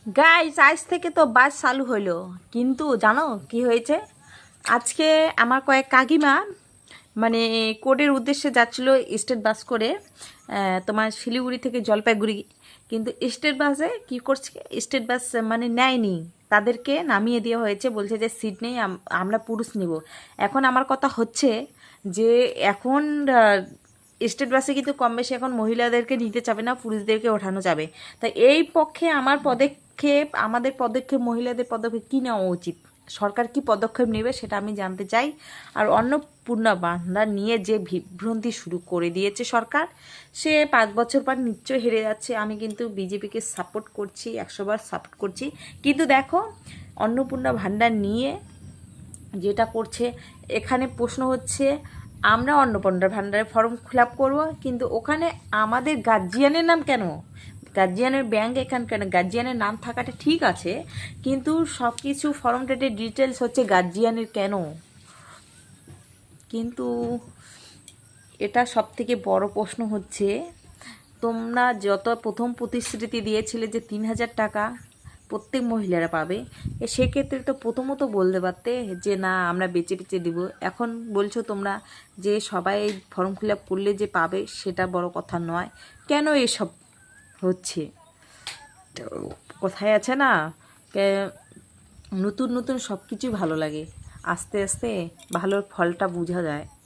Guys, আজ থেকে তো বাস চালু হলো, কিন্তু জানো কি হয়েছে? আজকে আমার কয়েক কাকিমা মানে কোর্টের উদ্দেশ্যে যাচ্ছিল স্টেট বাস করে, তোমার শিলিগুড়ি থেকে জলপাইগুড়ি। কিন্তু স্টেট বাসে কি করছে, স্টেট বাস মানে নেয়নি, তাদেরকে নামিয়ে দেওয়া হয়েছে, বলছে যে সিট নেই, আমরা পুরুষ নিব। এখন আমার কথা হচ্ছে যে এখন স্টেট বাসে কিন্তু কম বেশি এখন মহিলাদেরকে নিতে যাবে না, পুরুষদেরকে ওঠানো যাবে। তাই এই পক্ষে আমার পদক্ষেপ, আমাদের পদক্ষেপ, মহিলাদের পদক্ষেপ কী নেওয়া উচিত, সরকার কি পদক্ষেপ নেবে সেটা আমি জানতে চাই। আর অন্নপূর্ণা ভান্ডার নিয়ে যে বিভ্রান্তি শুরু করে দিয়েছে সরকার, সে 5 বছর পর নিশ্চয় হেরে যাচ্ছে। আমি কিন্তু বিজেপিকে সাপোর্ট করছি, 100বার সাপোর্ট করছি। কিন্তু দেখো, অন্নপূর্ণা ভান্ডার নিয়ে যেটা করছে, এখানে প্রশ্ন হচ্ছে আমরা অন্নপূর্ণা ভান্ডারের ফর্ম ফিল আপ করবো, কিন্তু ওখানে আমাদের গার্জিয়ানের নাম কেন? গার্জিয়ানের ব্যাংক এখান কেন? গার্জিয়ানের নাম থাকাটা ঠিক আছে, কিন্তু সব কিছু ফর্ম ডেটের ডিটেলস হচ্ছে গার্জিয়ানের কেন? কিন্তু এটা সব থেকে বড় প্রশ্ন হচ্ছে, তোমরা যত প্রথম প্রতিশ্রুতি দিয়েছিলে যে 3,000 টাকা প্রত্যেক মহিলারা পাবে, সেক্ষেত্রে তো প্রথমত বলতে পারতে যে না আমরা বেঁচে বেঁচে দিব। এখন বলছো তোমরা যে সবাই ফর্ম ফিল আপ করলে যে পাবে সেটা বড় কথা নয়। কেন এসব হচ্ছে? কোথায় আছে না, নতুন নতুন সব কিছুই ভালো লাগে, আস্তে আস্তে ভালোর ফলটা বোঝা যায়।